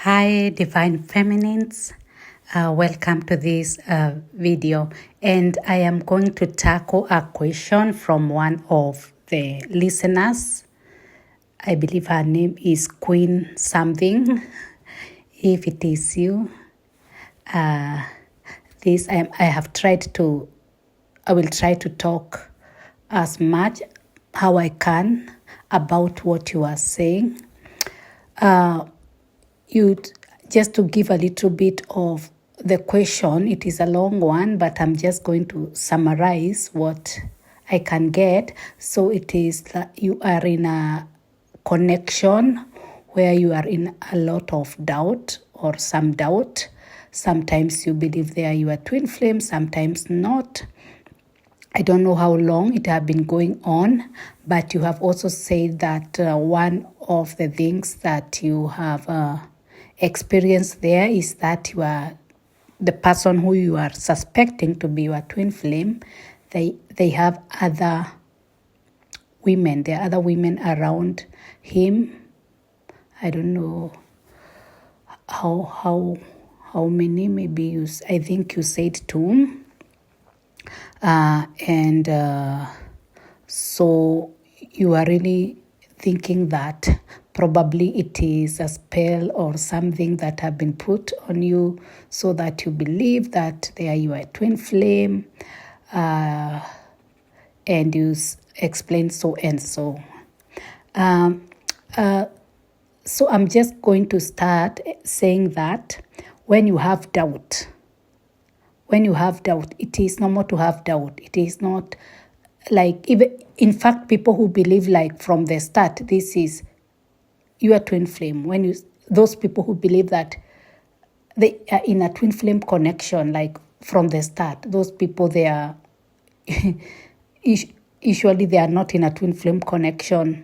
Hi, Divine Feminines. Welcome to this video. And I am going to tackle a question from one of the listeners. I believe her name is Queen something. If it is you, I will try to talk as much how I can about what you are saying. Just to give a little bit of the question, it is a long one, but I'm just going to summarize what I can get. So it is that you are in a connection where you are in a lot of doubt or some doubt. Sometimes you believe they are your twin flame, sometimes not. I don't know how long it has been going on, but you have also said that one of the things that you have experienced there is that you are the person who you are suspecting to be your twin flame. They have other women. There are other women around him. I don't know how many. Maybe I think you said two. So you are really thinking that probably it is a spell or something that have been put on you so that you believe that they are your twin flame, and you explain so and so. So I'm just going to start saying that when you have doubt, it is normal to have doubt. It is not like, even in fact, people who believe like from the start, this is your twin flame. Those people who believe that they are in a twin flame connection, like from the start, those people, they are usually they are not in a twin flame connection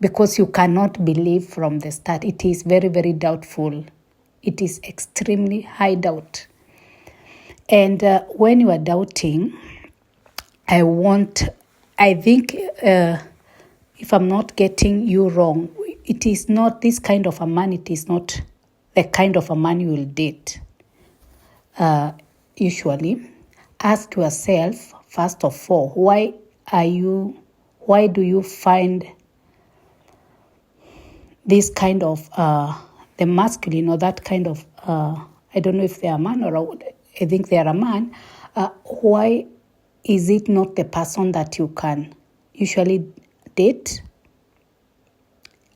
because you cannot believe from the start. It is very, very doubtful. It is extremely high doubt. And when you are doubting, I think, if I'm not getting you wrong, it is not this kind of a man. It is not the kind of a man you will date. Usually, ask yourself, first of all, why do you find this kind of, the masculine or that kind of, I don't know if they are a man or I think they are a man. Why is it not the person that you can usually date?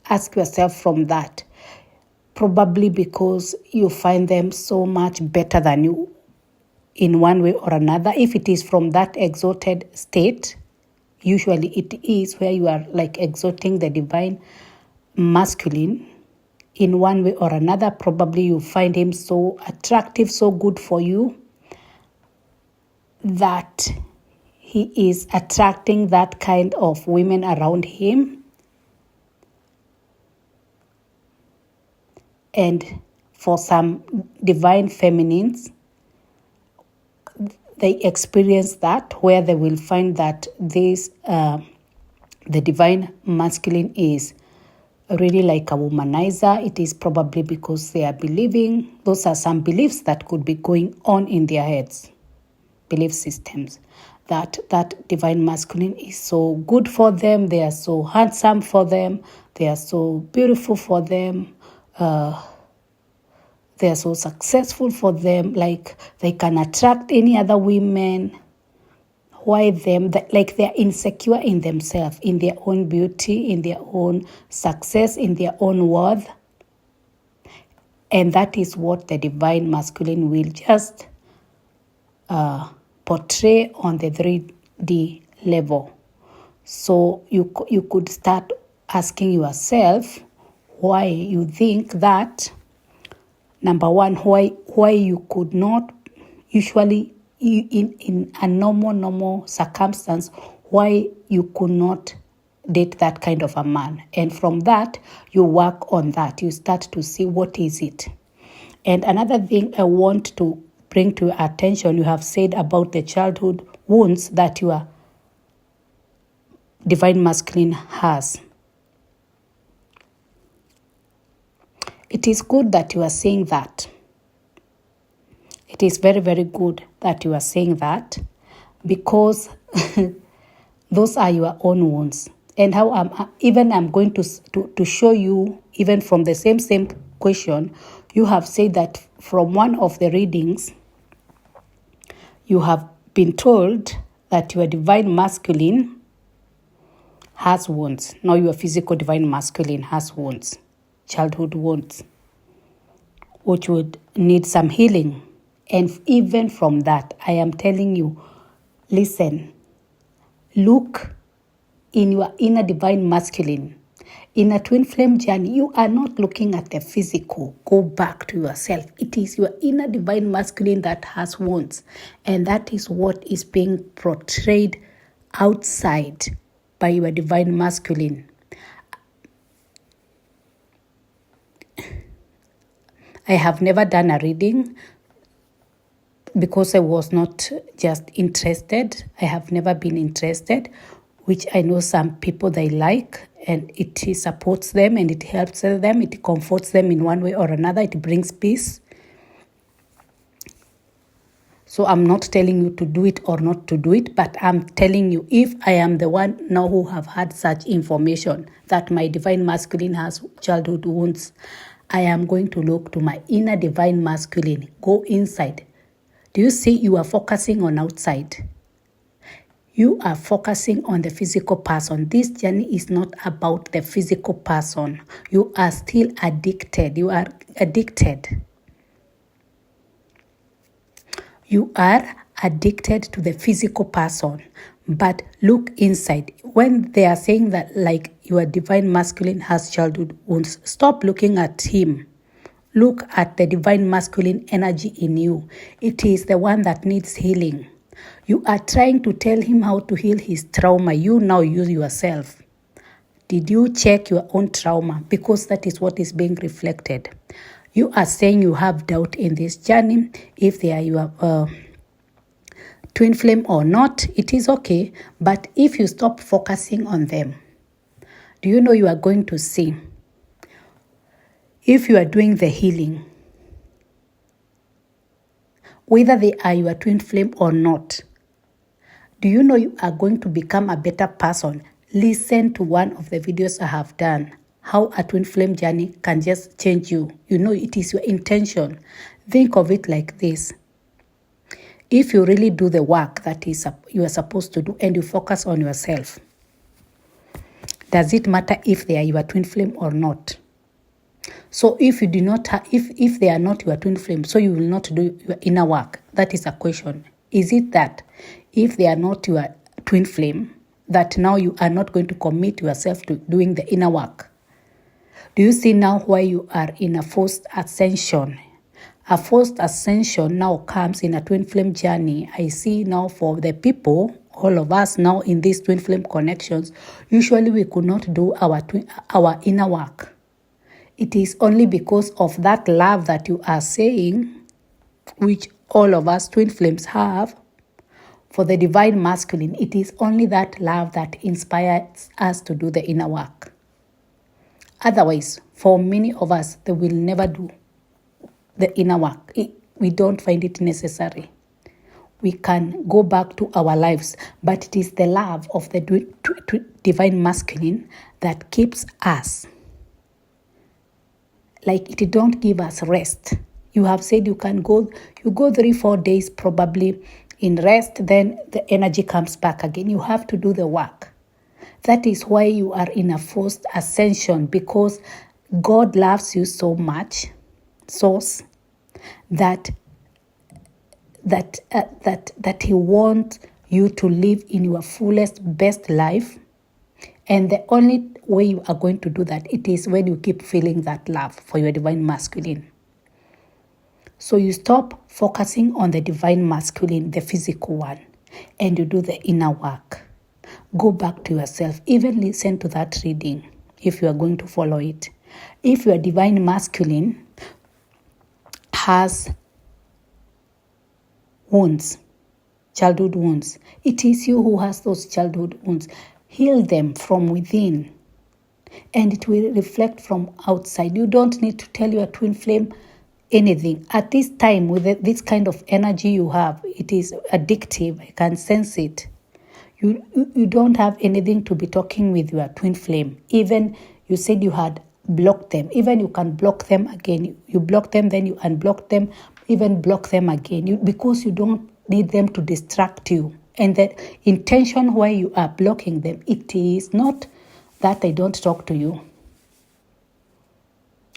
Ask yourself from that. Probably because you find them so much better than you in one way or another. If it is from that exalted state, usually it is where you are like exalting the divine masculine in one way or another. Probably you find him so attractive, so good for you, that he is attracting that kind of women around him. And for some divine feminines, they experience that, where they will find that this the divine masculine is really like a womanizer. It is probably because they are believing, those are some beliefs that could be going on in their heads, belief systems, that divine masculine is so good for them, they are so handsome for them, they are so beautiful for them, they are so successful for them, like they can attract any other women. Why them? Like they are insecure in themselves, in their own beauty, in their own success, in their own worth. And that is what the divine masculine will just portray on the 3D level. So you could start asking yourself why you think that. Number one, why you could not usually in a normal circumstance, why you could not date that kind of a man. And from that, you work on that. You start to see what is it. And another thing I want to bring to your attention, you have said about the childhood wounds that your divine masculine has. It is good that you are saying that. It is very, very good that you are saying that, because those are your own wounds. And how I'm going to show you, even from the same question, you have said that from one of the readings, you have been told that your divine masculine has wounds. Now your physical divine masculine has wounds, childhood wounds, which would need some healing. And even from that, I am telling you, listen, look in your inner divine masculine. In a twin flame journey, you are not looking at the physical. Go back to yourself. It is your inner divine masculine that has wounds. And that is what is being portrayed outside by your divine masculine. I have never done a reading because I was not just interested. I have never been interested, which I know some people they like, and it supports them and it helps them, it comforts them in one way or another, it brings peace. So I'm not telling you to do it or not to do it, but I'm telling you, if I am the one now who have had such information that my divine masculine has childhood wounds, I am going to look to my inner divine masculine, go inside. Do you see you are focusing on outside? You are focusing on the physical person. This journey is not about the physical person. You are still addicted. You are addicted. You are addicted to the physical person. But look inside. When they are saying that like your divine masculine has childhood wounds, stop looking at him. Look at the divine masculine energy in you. It is the one that needs healing. You are trying to tell him how to heal his trauma. You now use yourself. Did you check your own trauma? Because that is what is being reflected. You are saying you have doubt in this journey. If they are your twin flame or not, it is okay. But if you stop focusing on them, do you know you are going to see? If you are doing the healing, whether they are your twin flame or not, do you know you are going to become a better person? Listen to one of the videos I have done, how a twin flame journey can just change you. You know it is your intention. Think of it like this. If you really do the work that you are supposed to do and you focus on yourself, does it matter if they are your twin flame or not? So if you do not, if they are not your twin flame, so you will not do your inner work. That is a question. Is it that if they are not your twin flame, that now you are not going to commit yourself to doing the inner work? Do you see now why you are in a forced ascension? A forced ascension now comes in a twin flame journey. I see now for the people, all of us now in these twin flame connections, usually we could not do our inner work. It is only because of that love that you are saying, which all of us twin flames have, for the divine masculine. It is only that love that inspires us to do the inner work. Otherwise, for many of us, they will never do the inner work. We don't find it necessary. We can go back to our lives, but it is the love of the divine masculine that keeps us. Like it don't give us rest. You have said you go 3-4 days probably in rest, then the energy comes back again. You have to do the work. That is why you are in a forced ascension, because God loves you so much, source, that He wants you to live in your fullest, best life. And the only way you are going to do that, it is when you keep feeling that love for your divine masculine. So you stop focusing on the divine masculine, the physical one, and you do the inner work. Go back to yourself. Even listen to that reading if you are going to follow it. If your divine masculine has wounds, childhood wounds, it is you who has those childhood wounds. Heal them from within. and it will reflect from outside. You don't need to tell your twin flame anything. At this time, with this kind of energy you have, it is addictive. I can sense it. You don't have anything to be talking with your twin flame. Even you said you had blocked them. Even you can block them again. You block them, then you unblock them, even block them again. Because you don't need them to distract you. And the intention why you are blocking them, it is not that they don't talk to you.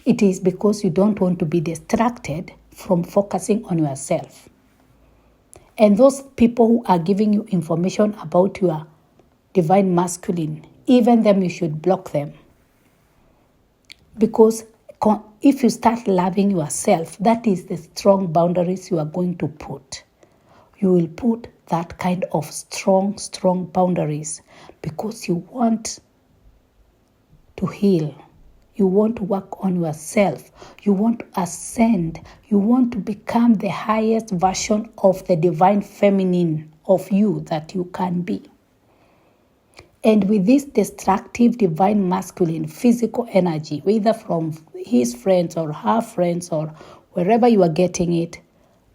It is because you don't want to be distracted from focusing on yourself. And those people who are giving you information about your divine masculine, even them, you should block them. Because if you start loving yourself, that is the strong boundaries you are going to put. You will put that kind of strong boundaries because you want to heal. You want to work on yourself. You want to ascend. You want to become the highest version of the divine feminine of you that you can be. And with this destructive divine masculine physical energy, whether from his friends or her friends or wherever you are getting it,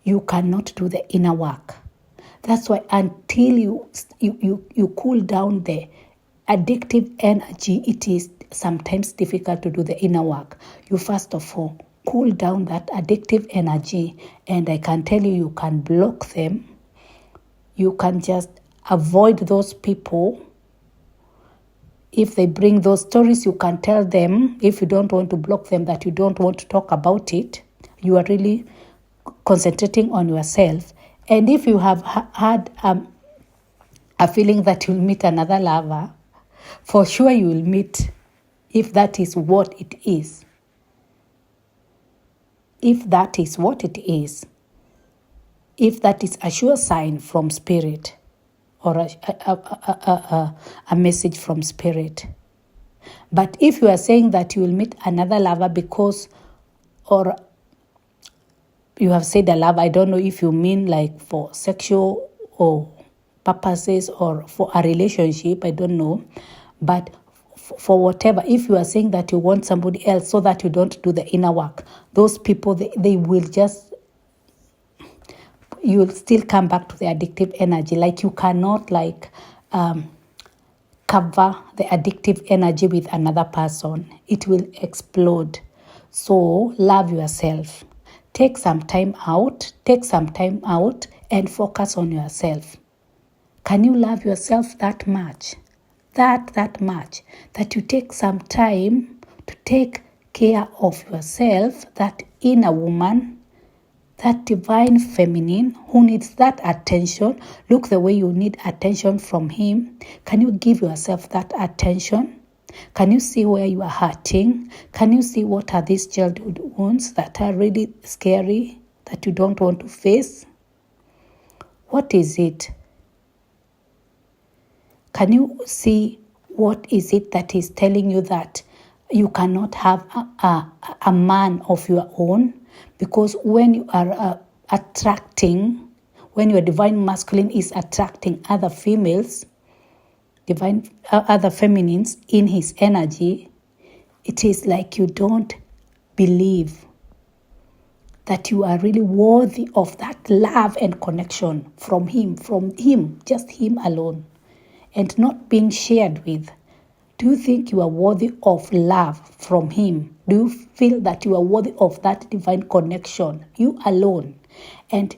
you cannot do the inner work. That's why until you cool down the addictive energy, it is sometimes difficult to do the inner work. You first of all cool down that addictive energy, and I can tell you, you can block them. You can just avoid those people. If they bring those stories, you can tell them, if you don't want to block them, that you don't want to talk about it. You are really concentrating on yourself. And if you have had a feeling that you'll meet another lover, for sure you will meet, if that is what it is. If that is what it is. If that is a sure sign from spirit or a message from spirit. But if you are saying that you will meet another lover because, or you have said a lover, I don't know if you mean like for sexual or purposes or for a relationship, I don't know. But for whatever, if you are saying that you want somebody else so that you don't do the inner work, those people, they will just, you will still come back to the addictive energy. Like you cannot cover the addictive energy with another person. It will explode. So love yourself. Take some time out and focus on yourself. Can you love yourself that much? That much, that you take some time to take care of yourself, that inner woman, that divine feminine who needs that attention. Look the way you need attention from him. Can you give yourself that attention? Can you see where you are hurting? Can you see what are these childhood wounds that are really scary, that you don't want to face? What is it? Can you see what is it that is telling you that you cannot have a man of your own? Because when you are when your divine masculine is attracting other females, other feminines in his energy, it is like you don't believe that you are really worthy of that love and connection from him, just him alone, and not being shared with. Do you think you are worthy of love from him? Do you feel that you are worthy of that divine connection, you alone? And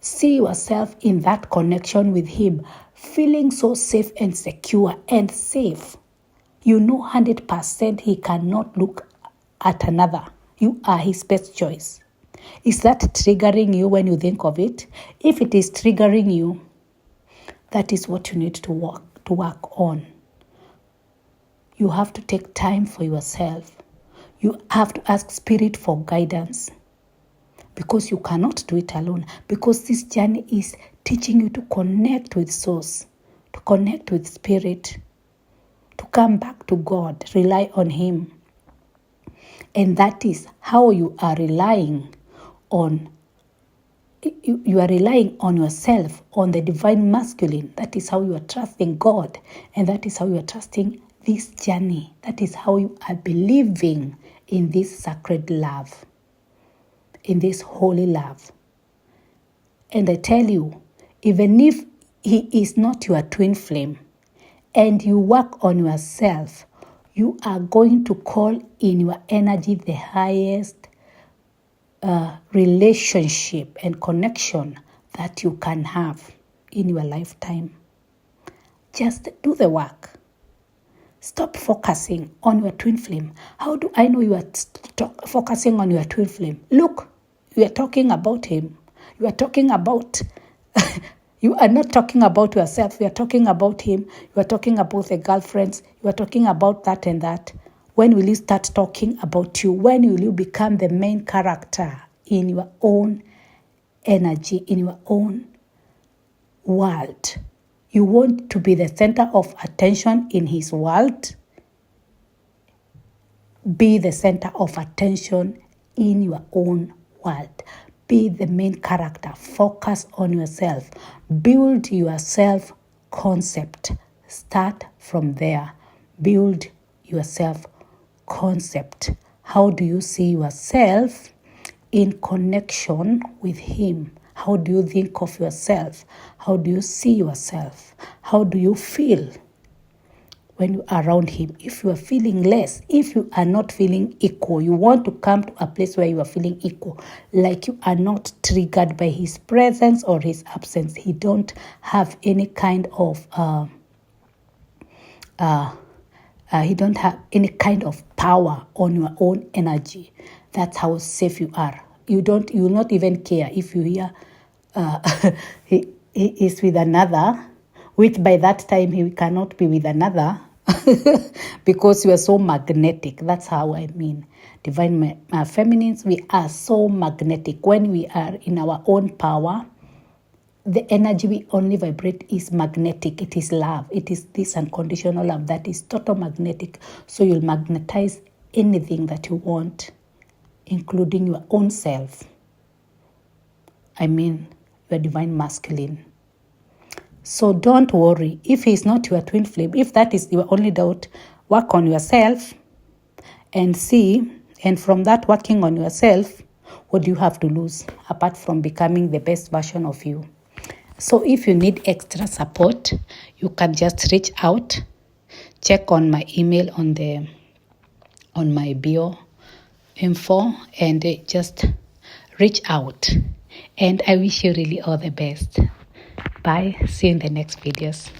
see yourself in that connection with him, feeling so safe and secure and safe. You know 100% he cannot look at another. You are his best choice. Is that triggering you when you think of it? If it is triggering you, that is what you need to work on. You have to take time for yourself. You have to ask spirit for guidance, because you cannot do it alone. Because this journey is teaching you to connect with source, to connect with spirit, to come back to God, rely on him. And that is how you are relying on. You are relying on yourself, on the divine masculine. That is how you are trusting God, and that is how you are trusting this journey. That is how you are believing in this sacred love, in this holy love. And I tell you, even if he is not your twin flame and you work on yourself, you are going to call in your energy the highest relationship and connection that you can have in your lifetime. Just do the work. Stop focusing on your twin flame. How do I know you are focusing on your twin flame? Look, you are talking about him. You are talking about, you are not talking about yourself. You are talking about him. You are talking about the girlfriends. You are talking about that and that. When will you start talking about you? When will you become the main character in your own energy, in your own world? You want to be the center of attention in his world? Be the center of attention in your own world. Be the main character. Focus on yourself. Build your self-concept. Start from there. Build your self-concept. How do you see yourself in connection with him? How do you think of yourself? How do you see yourself? How do you feel when you are around him? If you are feeling less, if you are not feeling equal, you want to come to a place where you are feeling equal, like you are not triggered by his presence or his absence. He don't have any kind of he don't have any kind of power on your own energy. That's how safe you are. You will not even care if you hear he is with another, which by that time he cannot be with another because you are so magnetic. That's how I mean. Divine feminines, we are so magnetic. When we are in our own power, the energy we only vibrate is magnetic. It is love. It is this unconditional love that is total magnetic. So you'll magnetize anything that you want, including your own self. I mean, your divine masculine. So don't worry. If he's not your twin flame, if that is your only doubt, work on yourself and see. And from that working on yourself, what do you have to lose apart from becoming the best version of you? So if you need extra support, you can just reach out. Check on my email on my bio info and just reach out. And I wish you really all the best. Bye. See you in the next videos.